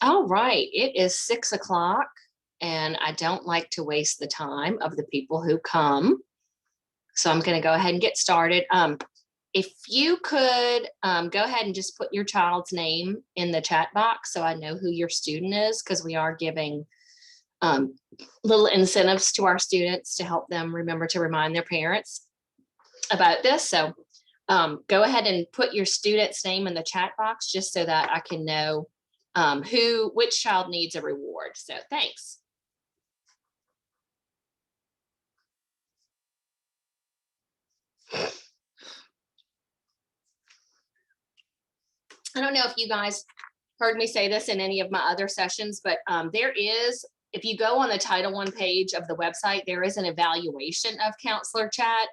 All right, it is 6 o'clock, and I don't like to waste the time of the people who come. So I'm going to go ahead and get started. If you could go ahead and just put your child's name in the chat box so I know who your student is, because we are giving um, little incentives to our students to help them remember to remind their parents about this. So go ahead and put your student's name in the chat box just so that I can know which child needs a reward. So thanks. I don't know if you guys heard me say this in any of my other sessions, but if you go on the Title I page of the website, there is an evaluation of Counselor Chat.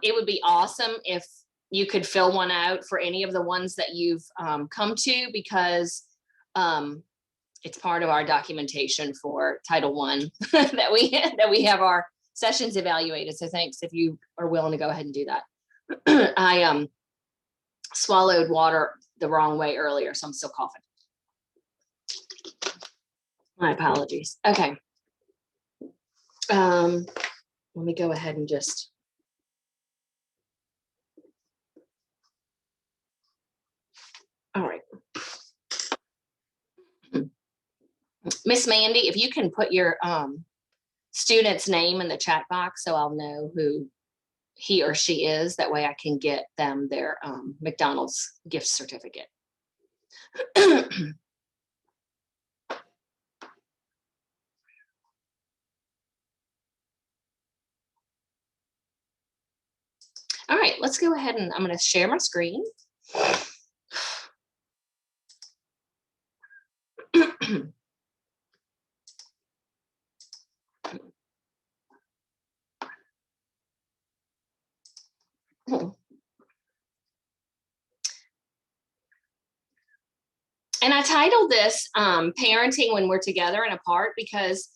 It would be awesome if you could fill one out for any of the ones that you've come to, because it's part of our documentation for Title I that we have our sessions evaluated. So thanks if you are willing to go ahead and do that. I swallowed water the wrong way earlier, so I'm still coughing. My apologies. Okay. Let me go ahead and just. All right. Miss Mandy, if you can put your student's name in the chat box so I'll know who he or she is. That way I can get them their McDonald's gift certificate. All right, let's go ahead and I'm going to share my screen. And I titled this Parenting When We're Together and Apart, because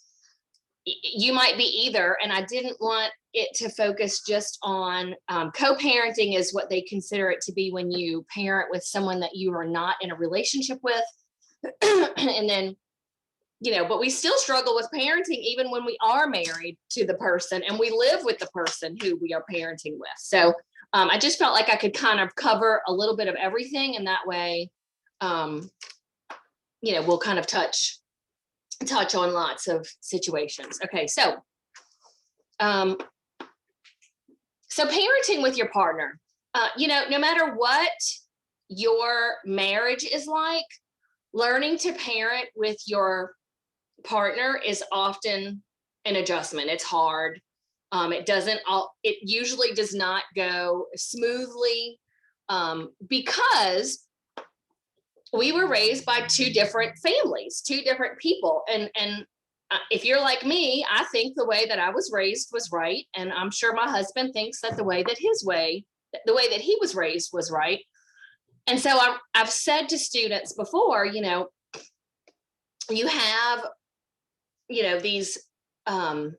you might be either, and I didn't want it to focus just on co-parenting is what they consider it to be when you parent with someone that you are not in a relationship with. And then, but we still struggle with parenting even when we are married to the person and we live with the person who we are parenting with. So I just felt like I could kind of cover a little bit of everything, and that way, we'll kind of touch on lots of situations. Okay, so parenting with your partner, no matter what your marriage is like, learning to parent with your partner is often an adjustment. It's hard. It usually does not go smoothly because we were raised by two different families, two different people. And if you're like me, I think the way that I was raised was right. And I'm sure my husband thinks that the way that he was raised was right. And so I've said to students before, you have, these, let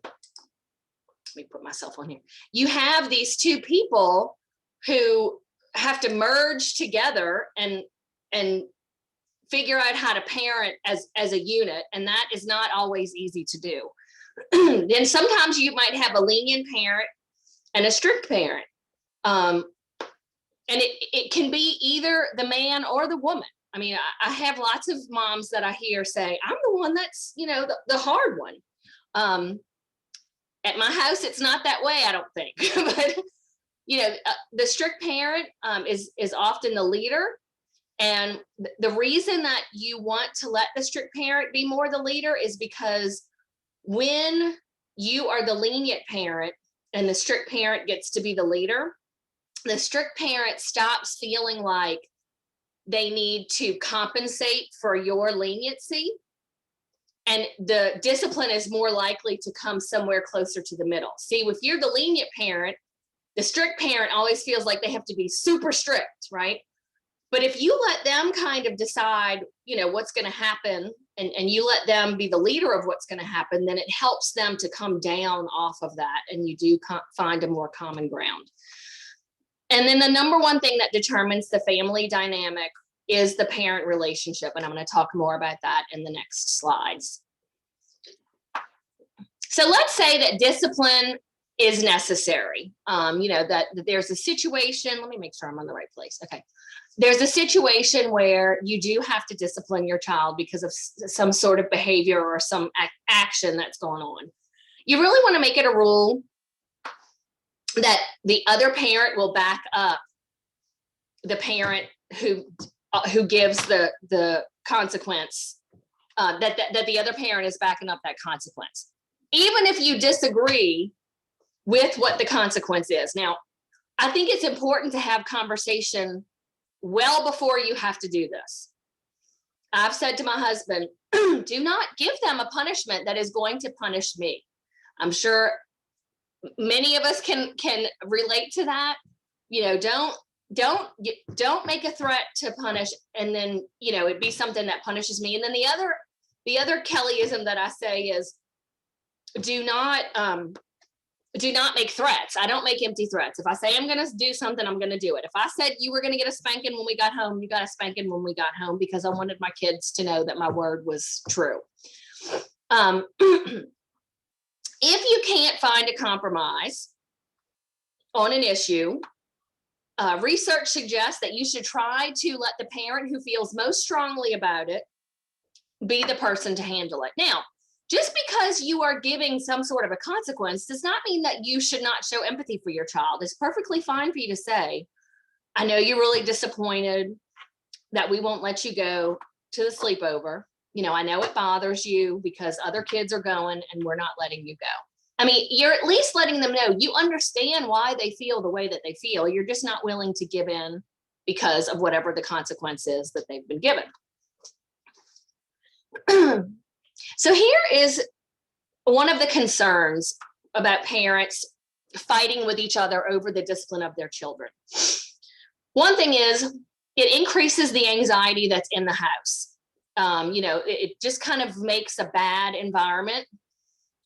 me put myself on here. You have these two people who have to merge together and figure out how to parent as a unit. And that is not always easy to do. Then sometimes you might have a lenient parent and a strict parent. And it can be either the man or the woman. I mean, I have lots of moms that I hear say, I'm the one that's, the hard one. At my house, it's not that way, I don't think. But, the strict parent is often the leader. And the reason that you want to let the strict parent be more the leader is because when you are the lenient parent and the strict parent gets to be the leader, the strict parent stops feeling like they need to compensate for your leniency. And the discipline is more likely to come somewhere closer to the middle. See, if you're the lenient parent, the strict parent always feels like they have to be super strict, right? But if you let them kind of decide, what's going to happen, and you let them be the leader of what's going to happen, then it helps them to come down off of that, and you do find a more common ground. And then the number one thing that determines the family dynamic is the parent relationship. And I'm going to talk more about that in the next slides. So let's say that discipline is necessary. That there's a situation, let me make sure I'm on the right place. Okay. There's a situation where you do have to discipline your child because of some sort of behavior or some action that's going on. You really want to make it a rule that the other parent will back up the parent who gives the consequence, that the other parent is backing up that consequence, even if you disagree with what the consequence is. Now, I think it's important to have conversation well before you have to do this. I've said to my husband, do not give them a punishment that is going to punish me. I'm sure many of us can relate to that. Don't make a threat to punish, and then it'd be something that punishes me. And then the other Kellyism that I say is, do not make threats. I don't make empty threats. If I say I'm going to do something, I'm going to do it. If I said you were going to get a spanking when we got home, you got a spanking when we got home, because I wanted my kids to know that my word was true. If you can't find a compromise on an issue, research suggests that you should try to let the parent who feels most strongly about it be the person to handle it. Now, just because you are giving some sort of a consequence does not mean that you should not show empathy for your child. It's perfectly fine for you to say, I know you're really disappointed that we won't let you go to the sleepover. I know it bothers you because other kids are going and we're not letting you go. I mean, you're at least letting them know you understand why they feel the way that they feel. You're just not willing to give in because of whatever the consequence is that they've been given. So here is one of the concerns about parents fighting with each other over the discipline of their children. One thing is it increases the anxiety that's in the house. It just kind of makes a bad environment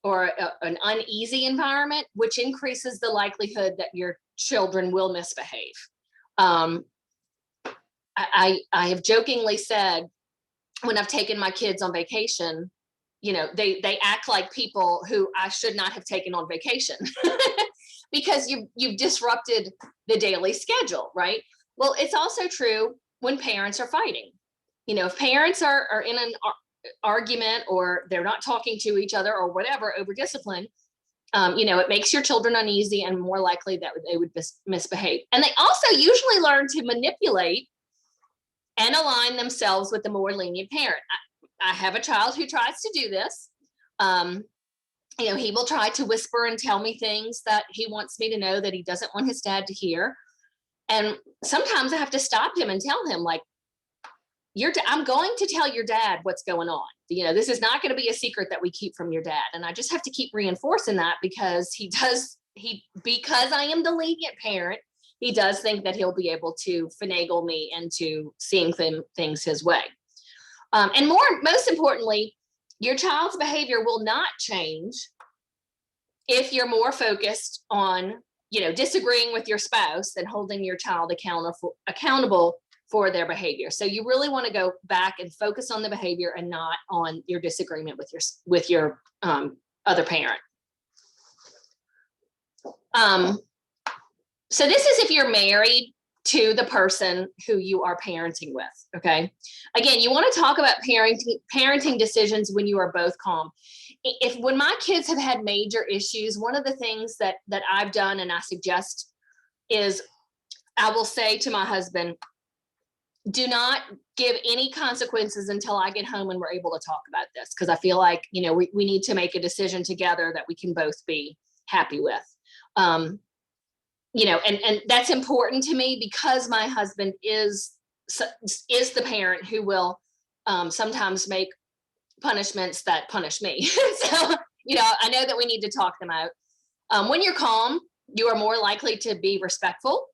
or an uneasy environment, which increases the likelihood that your children will misbehave. I have jokingly said, when I've taken my kids on vacation, they act like people who I should not have taken on vacation because you've disrupted the daily schedule, right? Well, it's also true when parents are fighting. If parents are in an argument or they're not talking to each other or whatever over discipline, it makes your children uneasy and more likely that they would misbehave. And they also usually learn to manipulate and align themselves with the more lenient parent. I have a child who tries to do this. He will try to whisper and tell me things that he wants me to know that he doesn't want his dad to hear. And sometimes I have to stop him and tell him, like, I'm going to tell your dad what's going on. This is not going to be a secret that we keep from your dad. And I just have to keep reinforcing that because because I am the lenient parent, he does think that he'll be able to finagle me into seeing things his way. And most importantly, your child's behavior will not change if you're more focused on, disagreeing with your spouse than holding your child accountable for their behavior. So you really want to go back and focus on the behavior and not on your disagreement with your other parent. So this is if you're married to the person who you are parenting with, okay? Again, you want to talk about parenting decisions when you are both calm. When my kids have had major issues, one of the things that I've done and I suggest is I will say to my husband, do not give any consequences until I get home and we're able to talk about this, because I feel like, we need to make a decision together that we can both be happy with. And that's important to me because my husband is the parent who will sometimes make punishments that punish me. So, I know that we need to talk them out. When you're calm, you are more likely to be respectful.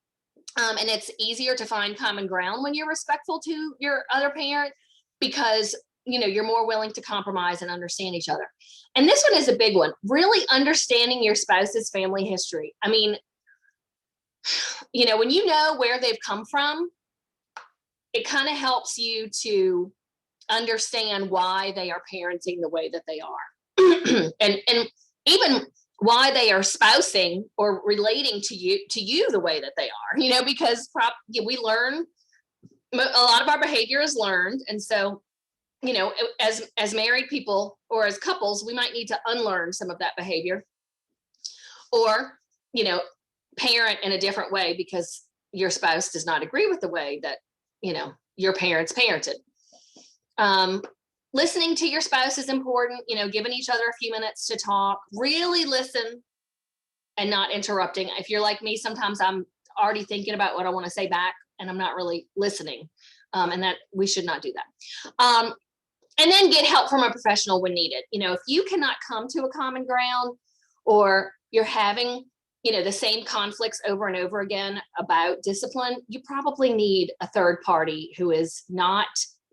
And it's easier to find common ground when you're respectful to your other parent because, you're more willing to compromise and understand each other. And this one is a big one, really understanding your spouse's family history. I mean, when you know where they've come from, it kind of helps you to understand why they are parenting the way that they are. and even why they are spousing or relating to you the way that they are, because we learn, a lot of our behavior is learned. And so, as married people or as couples, we might need to unlearn some of that behavior, or, parent in a different way because your spouse does not agree with the way that, your parents parented. Listening to your spouse is important, giving each other a few minutes to talk, really listen and not interrupting. If you're like me, sometimes I'm already thinking about what I want to say back and I'm not really listening. And that we should not do that. And then get help from a professional when needed. If you cannot come to a common ground, or you're having, the same conflicts over and over again about discipline, you probably need a third party who is not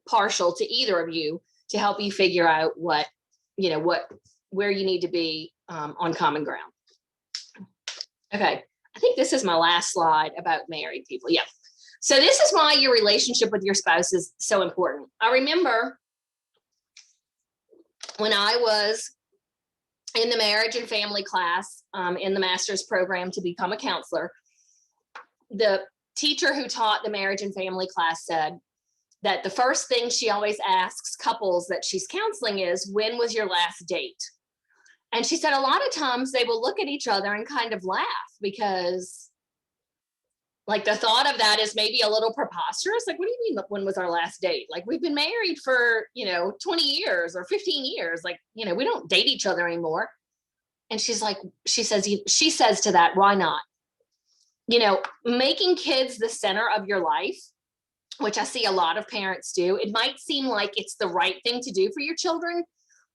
partial to either of you to help you figure out where you need to be on common ground. Okay, I think this is my last slide about married people. Yeah. So this is why your relationship with your spouse is so important. I remember when I was in the marriage and family class in the master's program to become a counselor, the teacher who taught the marriage and family class said that the first thing she always asks couples that she's counseling is, when was your last date? And she said a lot of times they will look at each other and kind of laugh because, like, the thought of that is maybe a little preposterous. Like, what do you mean, when was our last date? Like, we've been married for, 20 years or 15 years. Like, we don't date each other anymore. And she says to that, why not? Making kids the center of your life, which I see a lot of parents do, it might seem like it's the right thing to do for your children,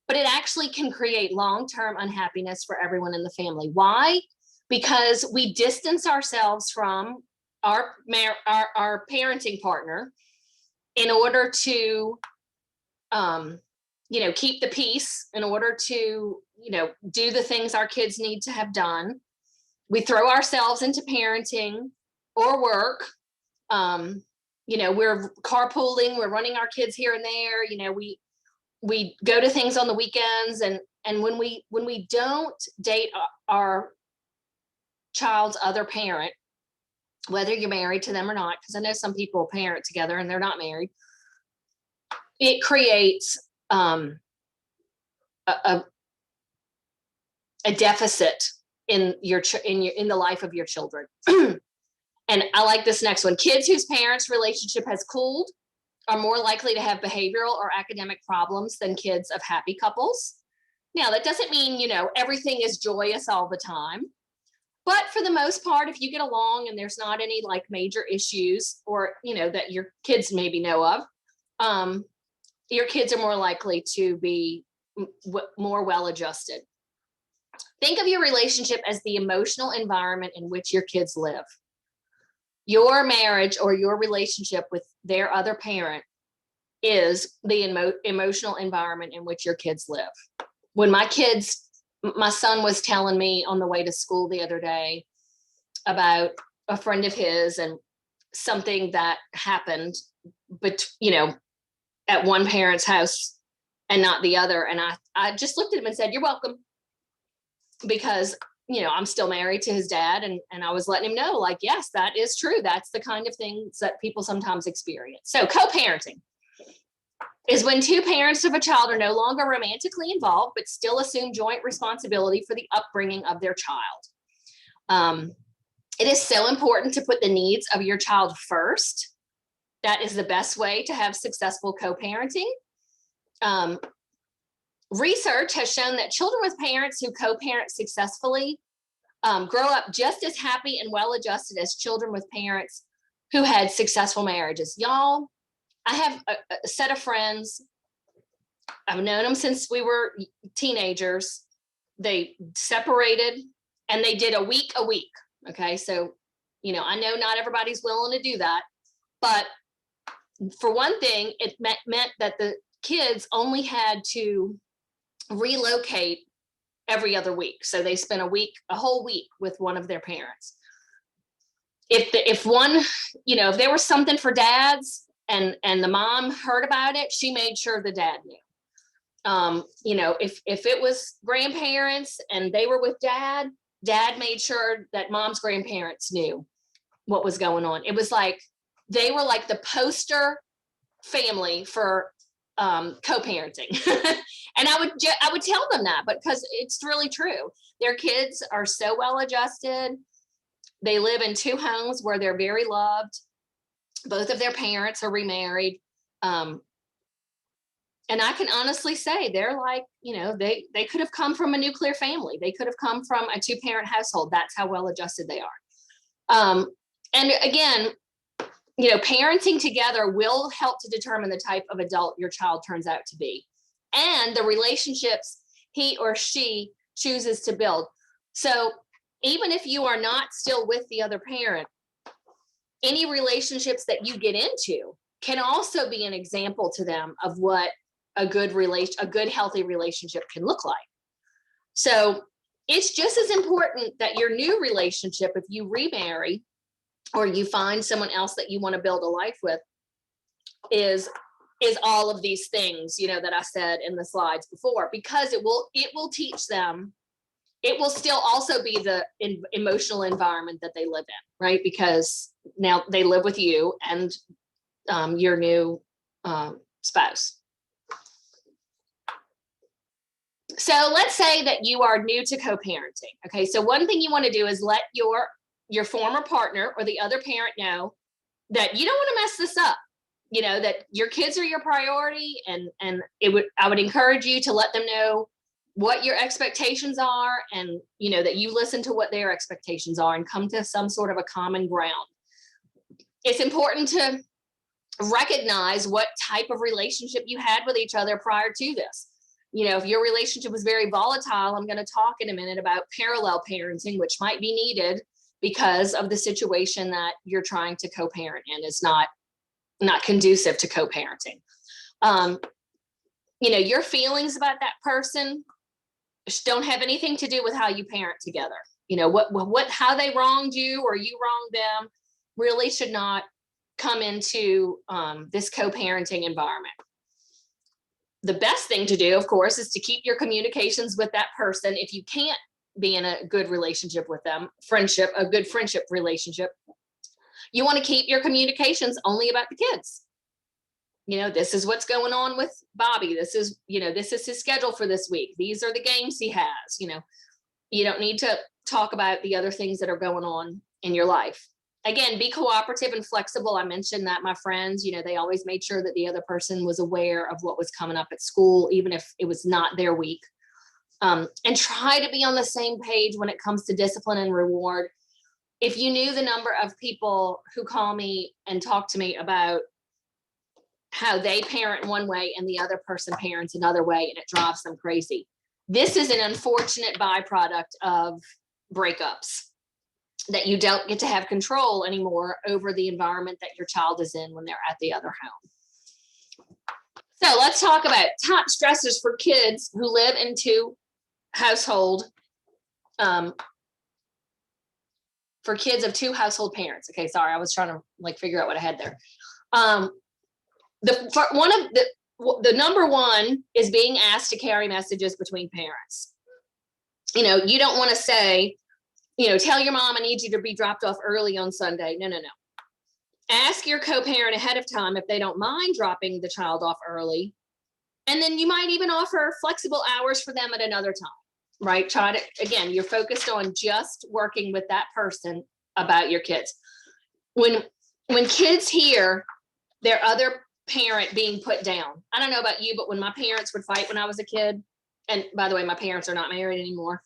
but it actually can create long-term unhappiness for everyone in the family. Why? Because we distance ourselves from our parenting partner in order to, keep the peace, in order to, do the things our kids need to have done. We throw ourselves into parenting or work. We're carpooling, we're running our kids here and there. We go to things on the weekends, and when we don't date our child's other parent, whether you're married to them or not, because I know some people parent together and they're not married, it creates a deficit in the life of your children. And I like this next one. Kids whose parents' relationship has cooled are more likely to have behavioral or academic problems than kids of happy couples. Now, that doesn't mean, everything is joyous all the time. But for the most part, if you get along and there's not any like major issues, or, that your kids maybe know of, your kids are more likely to be more well-adjusted. Think of your relationship as the emotional environment in which your kids live. Your marriage or your relationship with their other parent is the emotional environment in which your kids live. When my son was telling me on the way to school the other day about a friend of his and something that happened, but at one parent's house and not the other. And I just looked at him and said, "You're welcome." Because, I'm still married to his dad. And I was letting him know, like, yes, that is true. That's the kind of things that people sometimes experience. So co-parenting is when two parents of a child are no longer romantically involved, but still assume joint responsibility for the upbringing of their child. It is so important to put the needs of your child first. That is the best way to have successful co-parenting. Research has shown that children with parents who co-parent successfully grow up just as happy and well-adjusted as children with parents who had successful marriages. Y'all, I have a set of friends. I've known them since we were teenagers. They separated and they did a week. Okay. So, I know not everybody's willing to do that, but for one thing, it meant that the kids only had to relocate every other week. So they spent a whole week with one of their parents. If there was something for dads and the mom heard about it, she made sure the dad knew. You know, if it was grandparents and they were with dad, dad made sure that mom's grandparents knew what was going on. It was like they were like the poster family for co-parenting. And I would tell them that, because it's really true. Their kids are so well adjusted. They live in 2 homes where they're very loved. Both of their parents are remarried. And I can honestly say they're like, you know, they could have come from a nuclear family. They could have come from a 2-parent household. That's how well adjusted they are. And again, you know, parenting together will help to determine the type of adult your child turns out to be, and the relationships he or she chooses to build. So even if you are not still with the other parent, any relationships that you get into can also be an example to them of what a good healthy relationship can look like. So it's just as important that your new relationship, if you remarry or you find someone else that you want to build a life with, is all of these things, you know, that I said in the slides before, because it will teach them. It will still also be the emotional environment that they live in, right? Because now they live with you and your new spouse. So let's say that you are new to co-parenting. Okay, so one thing you want to do is let your former partner or the other parent know that you don't want to mess this up. You know, that your kids are your priority, and I would encourage you to let them know what your expectations are, and you know that you listen to what their expectations are and come to some sort of a common ground. It's important to recognize what type of relationship you had with each other prior to this. You know, if your relationship was very volatile, I'm going to talk in a minute about parallel parenting, which might be needed because of the situation that you're trying to co-parent in is not conducive to co-parenting. You know, your feelings about that person don't have anything to do with how you parent together. You know, how they wronged you or you wronged them really should not come into this co-parenting environment. The best thing to do, of course, is to keep your communications with that person. If you can't be in a good relationship with them, a good friendship relationship, you want to keep your communications only about the kids. You know, this is what's going on with Bobby. This is his schedule for this week. These are the games he has. You know, you don't need to talk about the other things that are going on in your life. Again, be cooperative and flexible. I mentioned that my friends, you know, they always made sure that the other person was aware of what was coming up at school, even if it was not their week. And try to be on the same page when it comes to discipline and reward. If you knew the number of people who call me and talk to me about how they parent one way and the other person parents another way, and it drives them crazy. This is an unfortunate byproduct of breakups, that you don't get to have control anymore over the environment that your child is in when they're at the other home. So let's talk about top stressors for kids who live in 2 household, for kids of 2 household parents. Okay, sorry, I was trying to figure out what I had there. The number one is being asked to carry messages between parents. You know, you don't want to say, you know, tell your mom I need you to be dropped off early on Sunday. No. Ask your co-parent ahead of time if they don't mind dropping the child off early. And then you might even offer flexible hours for them at another time, right? Try to, again, you're focused on just working with that person about your kids. When kids hear their other parent being put down, I don't know about you, but when my parents would fight when I was a kid, and by the way, my parents are not married anymore,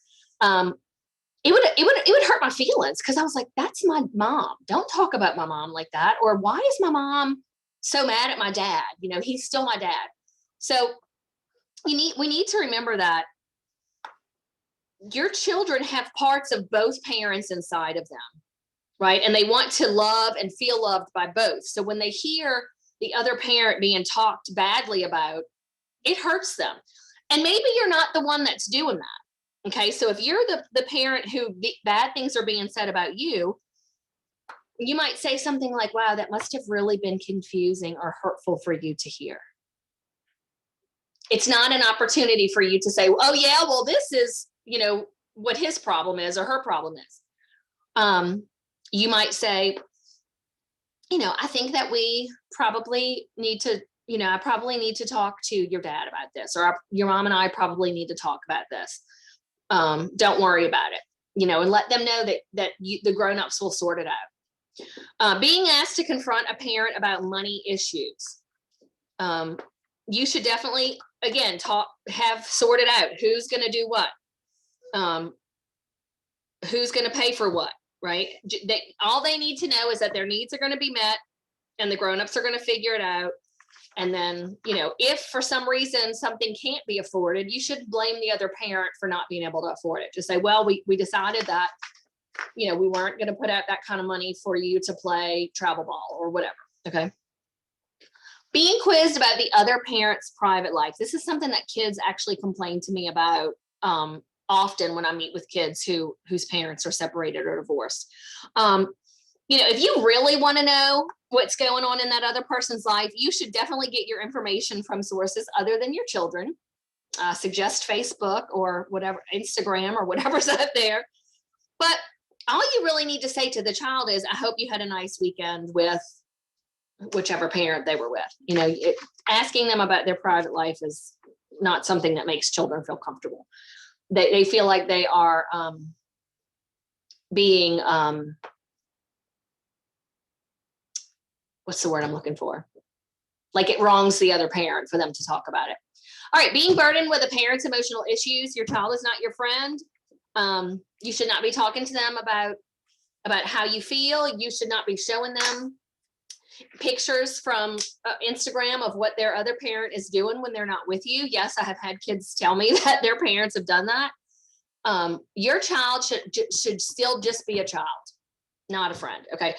it would hurt my feelings, because I was like, that's my mom. Don't talk about my mom like that. Or why is my mom so mad at my dad? You know, he's still my dad. So we need to remember that your children have parts of both parents inside of them, right? And they want to love and feel loved by both. So when they hear the other parent being talked badly about, it hurts them. And maybe you're not the one that's doing that. Okay, so if you're the parent who bad things are being said about you, you might say something like, wow, that must have really been confusing or hurtful for you to hear. It's not an opportunity for you to say, oh yeah, well, this is, what his problem is or her problem is. You might say, I think that we probably need to, I probably need to talk to your dad about this, or your mom and I probably need to talk about this. Don't worry about it, and let them know that the grown-ups will sort it out. Being asked to confront a parent about money issues. You should definitely, again, have sorted out who's going to do what, who's going to pay for what, right? All they need to know is that their needs are going to be met, and the grown-ups are going to figure it out. And then, if for some reason something can't be afforded, you should blame the other parent for not being able to afford it. Just say, well, we decided that, we weren't going to put out that kind of money for you to play travel ball or whatever. Okay. Being quizzed about the other parent's private life. This is something that kids actually complain to me about often when I meet with kids whose parents are separated or divorced. If you really want to know what's going on in that other person's life, you should definitely get your information from sources other than your children. Suggest Facebook or whatever, Instagram or whatever's out there. But all you really need to say to the child is, I hope you had a nice weekend with whichever parent they were with. Asking them about their private life is not something that makes children feel comfortable. They feel like they are being, what's the word I'm looking for? Like it wrongs the other parent for them to talk about it. All right, being burdened with a parent's emotional issues. Your child is not your friend. You should not be talking to them about how you feel. You should not be showing them pictures from Instagram of what their other parent is doing when they're not with you. Yes, I have had kids tell me that their parents have done that. Your child should still just be a child, not a friend. Okay.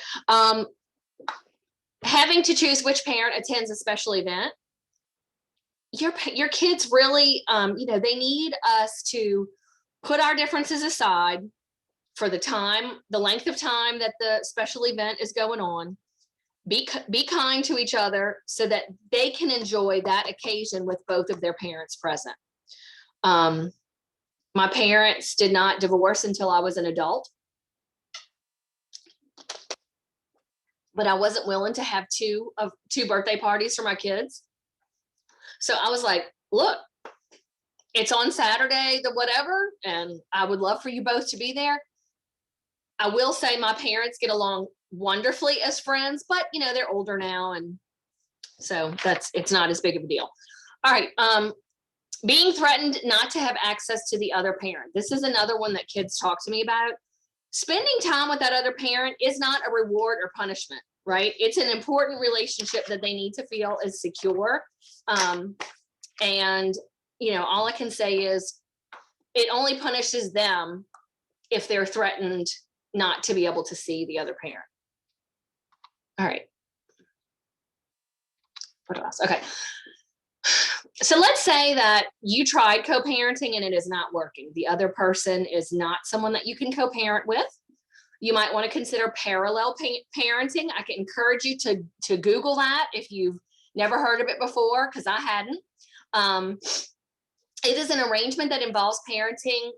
Having to choose which parent attends a special event. Your kids really, they need us to put our differences aside for the length of time that the special event is going on. Be kind to each other so that they can enjoy that occasion with both of their parents present. My parents did not divorce until I was an adult, but I wasn't willing to have two birthday parties for my kids. So I was like, look, it's on Saturday, the whatever, and I would love for you both to be there. I will say my parents get along wonderfully as friends, but they're older now, and so it's not as big of a deal. All right. Being threatened not to have access to the other parent. This is another one that kids talk to me about. Spending time with that other parent is not a reward or punishment, right? It's an important relationship that they need to feel is secure. And all I can say is it only punishes them if they're threatened not to be able to see the other parent. All right. What else? Okay. So let's say that you tried co-parenting and it is not working. The other person is not someone that you can co-parent with. You might want to consider parallel parenting. I can encourage you to Google that if you've never heard of it before, because I hadn't. It is an arrangement that involves parenting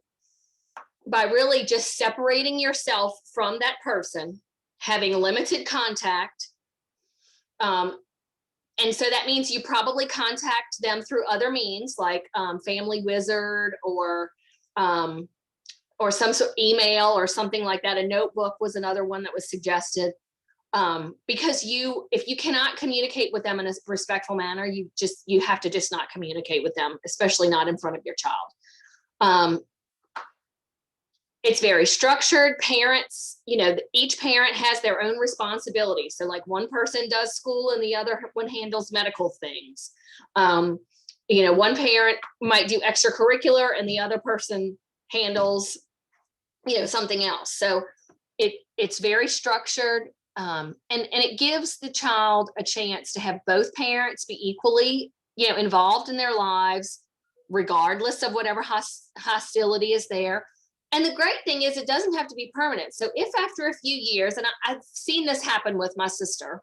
by really just separating yourself from that person, having limited contact. And so that means you probably contact them through other means like Family Wizard or some sort of email or something like that. A notebook was another one that was suggested. Because if you cannot communicate with them in a respectful manner, you have to just not communicate with them, especially not in front of your child. It's very structured. Parents, each parent has their own responsibility. So like one person does school and the other one handles medical things. One parent might do extracurricular and the other person handles, something else. So it's very structured. And it gives the child a chance to have both parents be equally, involved in their lives, regardless of whatever hostility is there. And the great thing is it doesn't have to be permanent. So if after a few years, and I've seen this happen with my sister,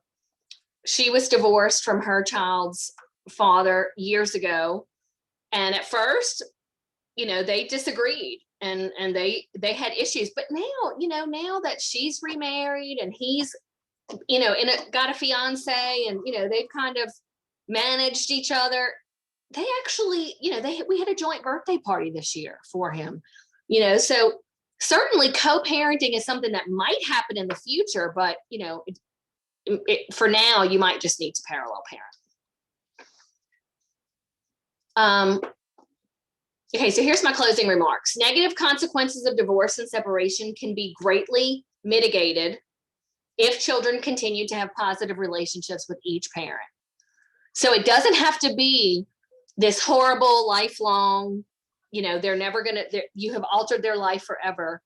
she was divorced from her child's father years ago. And at first, they disagreed and they had issues. But now, now that she's remarried and he's, got a fiance and, they've kind of managed each other, they actually, we had a joint birthday party this year for him. So certainly co-parenting is something that might happen in the future, but for now you might just need to parallel parent. Okay, so here's my closing remarks. Negative consequences of divorce and separation can be greatly mitigated if children continue to have positive relationships with each parent. So it doesn't have to be this horrible lifelong, they're never going to, you have altered their life forever,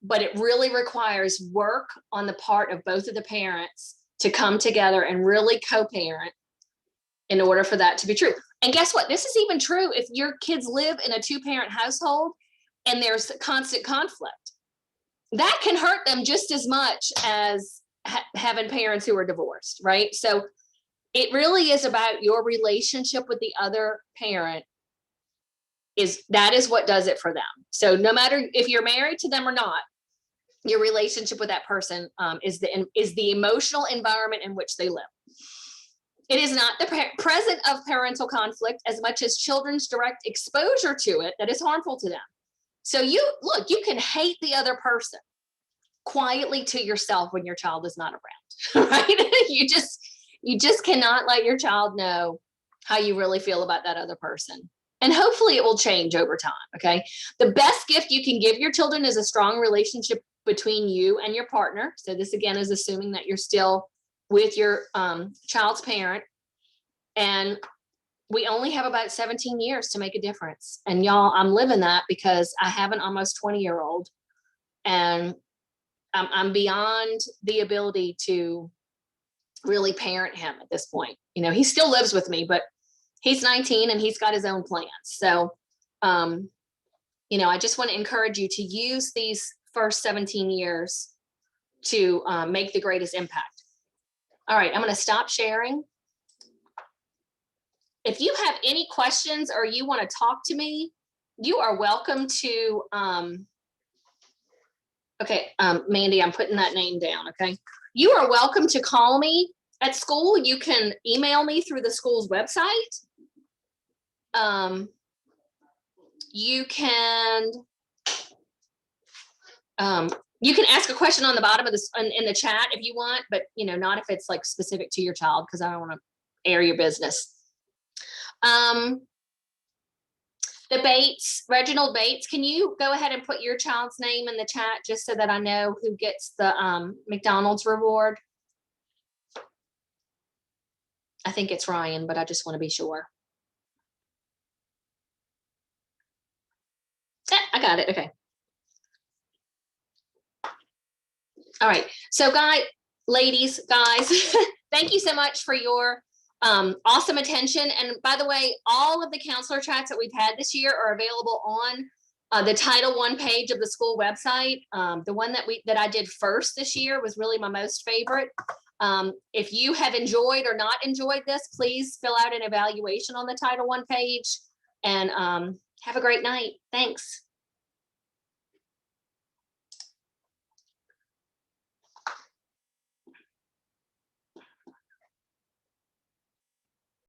but it really requires work on the part of both of the parents to come together and really co-parent in order for that to be true. And guess what? This is even true if your kids live in a 2-parent household and there's constant conflict. That can hurt them just as much as having parents who are divorced, right? So it really is about your relationship with the other parent. That is what does it for them. So no matter if you're married to them or not, your relationship with that person is the emotional environment in which they live. It is not the present of parental conflict as much as children's direct exposure to it that is harmful to them. So you can hate the other person quietly to yourself when your child is not around, right? You just cannot let your child know how you really feel about that other person. And hopefully it will change over time, okay? The best gift you can give your children is a strong relationship between you and your partner. So this again is assuming that you're still with your child's parent. And we only have about 17 years to make a difference. And y'all, I'm living that because I have an almost 20-year-old and I'm beyond the ability to really parent him at this point. He still lives with me, but he's 19 and he's got his own plans. So, I just want to encourage you to use these first 17 years to make the greatest impact. All right, I'm going to stop sharing. If you have any questions or you want to talk to me, you are welcome to, Mandy, I'm putting that name down, okay? You are welcome to call me at school. You can email me through the school's website. You can ask a question on the bottom of in the chat if you want, but not if it's like specific to your child, because I don't want to air your business. Reginald Bates, can you go ahead and put your child's name in the chat just so that I know who gets the McDonald's reward? I think it's Ryan, but I just want to be sure. I got it. Okay. All right. So ladies, guys, thank you so much for your awesome attention. And by the way, all of the counselor chats that we've had this year are available on the Title I page of the school website. The one that I did first this year was really my most favorite. If you have enjoyed or not enjoyed this, please fill out an evaluation on the Title I page and have a great night. Thanks.